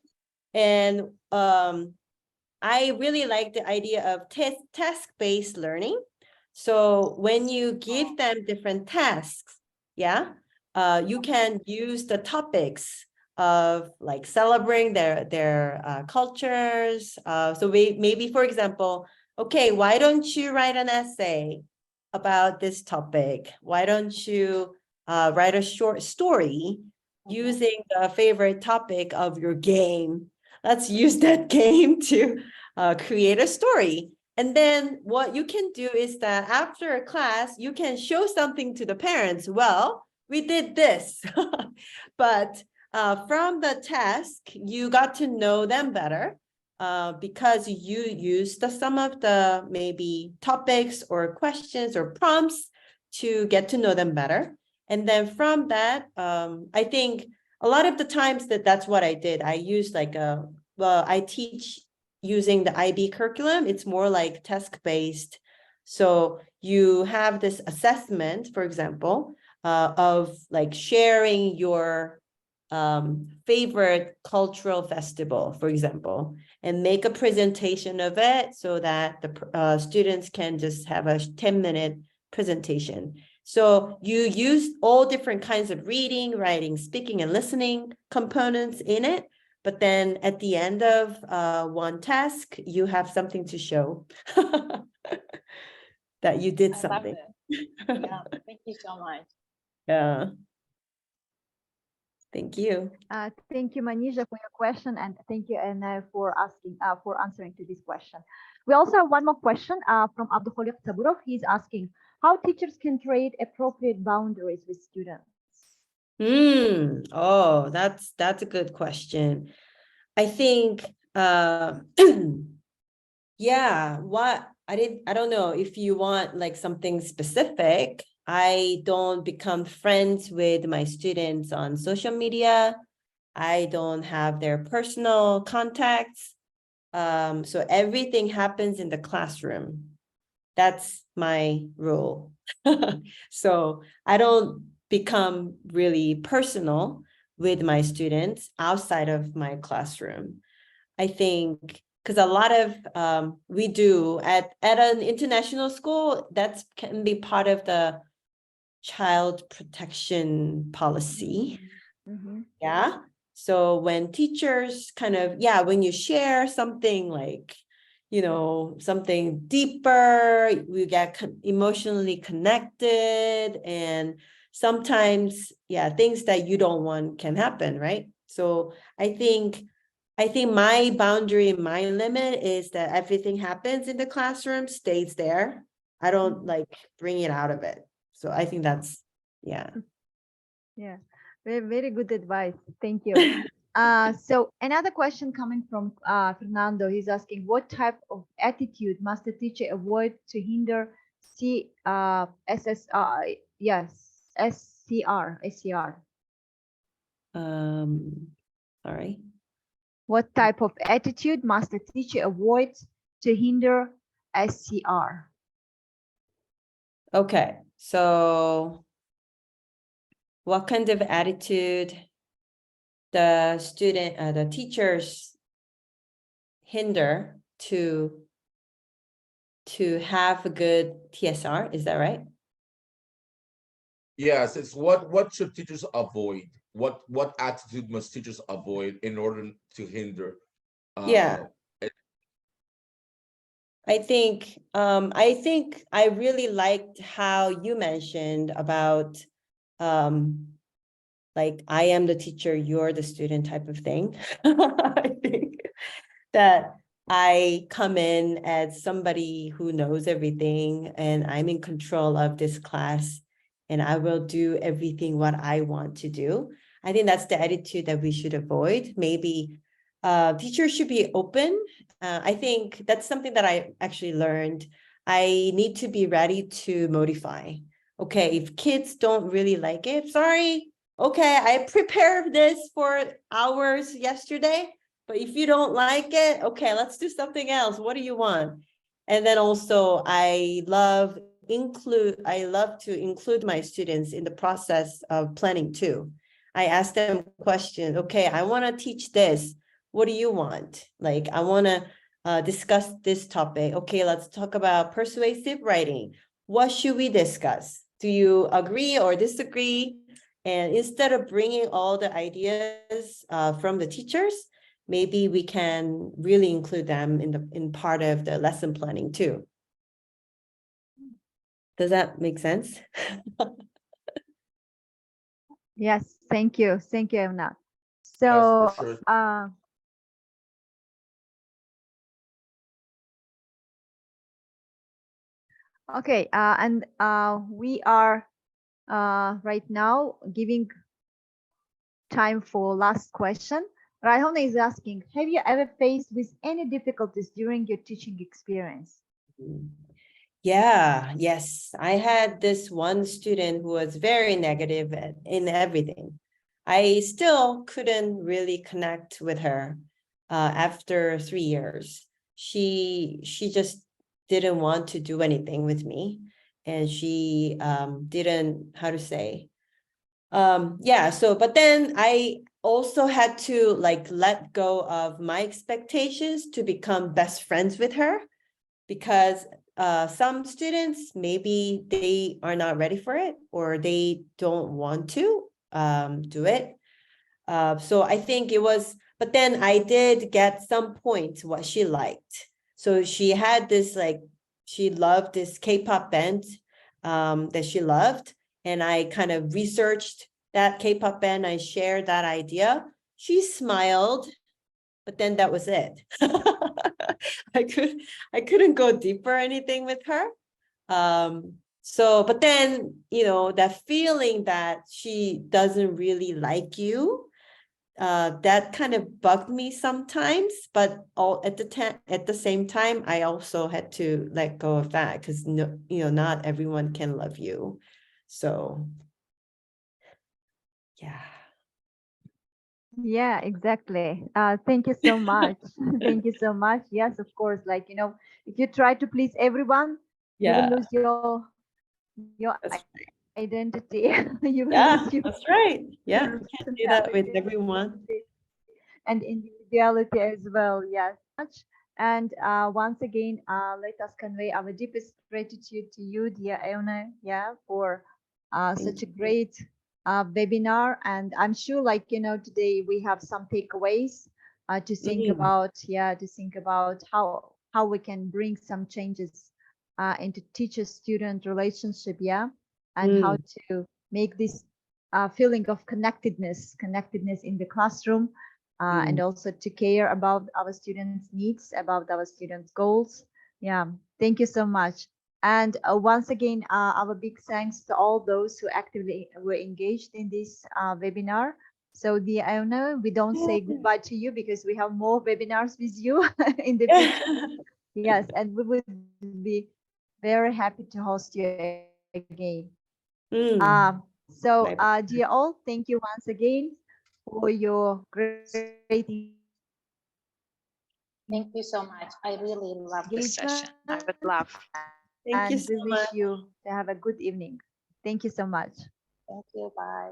And I really like the idea of task-based learning. So when you give them different tasks, yeah, you can use the topics of like celebrating their cultures. So maybe, for example, okay, why don't you write an essay about this topic? Why don't you write a short story using the favorite topic of your game? Let's use that game to create a story. And then what you can do is that after a class, you can show something to the parents. Well, we did this, but from the task, you got to know them better because you used some of the maybe topics or questions or prompts to get to know them better. And then from that, I think a lot of the times that's what I did. I used like I teach using the IB curriculum. It's more like task-based. So you have this assessment, for example, of like sharing your favorite cultural festival, for example, and make a presentation of it so that the students can just have a 10-minute presentation. So you use all different kinds of reading, writing, speaking, and listening components in it. But then at the end of one task, you have something to show that you did I love something. it. Yeah, thank you so much. Yeah. Thank you. Thank you, Manisha, for your question, and thank you, Anna, for answering to this question. We also have one more question from Abdulkhaliq Taburov. He's asking how teachers can create appropriate boundaries with students. Oh, that's a good question. I think yeah, I don't know if you want like something specific. I don't become friends with my students on social media. I don't have their personal contacts. So everything happens in the classroom. That's my rule. So I don't become really personal with my students outside of my classroom. I think because a lot of we do at an international school, that can be part of the child protection policy. Yeah. So when teachers kind of, when you share something like, something deeper, we get emotionally connected, and sometimes, things that you don't want can happen, right? So I think my boundary, my limit is that everything happens in the classroom, stays there. I don't like bring it out of it. So I think that's, Yeah, very, very good advice. Thank you. So another question coming from Fernando. He's asking, what type of attitude must the teacher avoid to hinder SCR? Sorry. What type of attitude must the teacher avoid to hinder SCR? Okay, so what kind of attitude the teachers hinder to have a good TSR? Is that right? Yes, it's what should teachers avoid? What attitude must teachers avoid in order to hinder? I think I really liked how you mentioned about like I am the teacher, you're the student type of thing. I think that I come in as somebody who knows everything and I'm in control of this class and I will do everything what I want to do. I think that's the attitude that we should avoid. Maybe teachers should be open. I think that's something that I actually learned. I need to be ready to modify. Okay, if kids don't really like it, sorry. Okay, I prepared this for hours yesterday, but if you don't like it, okay, let's do something else. What do you want? And then also I love to include my students in the process of planning too. I ask them questions. Okay, I want to teach this. What do you want? Like, I want to discuss this topic. Okay, let's talk about persuasive writing. What should we discuss? Do you agree or disagree? And instead of bringing all the ideas from the teachers, maybe we can really include them in part of the lesson planning too. Does that make sense? Yes, thank you, Eunae. Yes, for So, sure. okay, and we are right now giving time for last question. Raihona is asking, have you ever faced with any difficulties during your teaching experience? Yeah, yes. I had this one student who was very negative in everything. I still couldn't really connect with her after 3 years. She just didn't want to do anything with me, and she didn't, how to say, yeah, so but then I also had to like let go of my expectations to become best friends with her, because some students, maybe they are not ready for it or they don't want to do it. So I think it was, but then I did get some points what she liked. So she had this like, she loved this K-pop band that she loved. And I kind of researched that K-pop band. I shared that idea. She smiled, but then that was it. I couldn't go deeper or anything with her. So, but then, you know, that feeling that she doesn't really like you, that kind of bugged me sometimes, but at the same time, I also had to let go of that, because no, you know, not everyone can love you. So yeah. Yeah, exactly. Thank you so much. Thank you so much. Yes, of course. Like, you know, if you try to please everyone, you will Yeah, lose your that's, identity. You will yeah, lose your that's right. Yeah, you can't do that with personality everyone. and individuality as well. Yes, much. And once again, let us convey our deepest gratitude to you, dear Eunae, yeah, for such a great webinar. And I'm sure, like, you know, today we have some takeaways to think about, yeah, to think about how we can bring some changes into teacher-student relationship, yeah, and how to make this feeling of connectedness in the classroom, and also to care about our students' needs, about our students' goals. Yeah, thank you so much. And once again, our big thanks to all those who actively were engaged in this webinar. So, dear Iona, we don't say goodbye to you because we have more webinars with you in the future. Yes, and we would be very happy to host you again. So, dear all, thank you once again for your great Thank you so much. I really love this engagement. session. I would love. Thank you And so we much. wish you to have a good evening. Thank you so much. Thank you. Bye.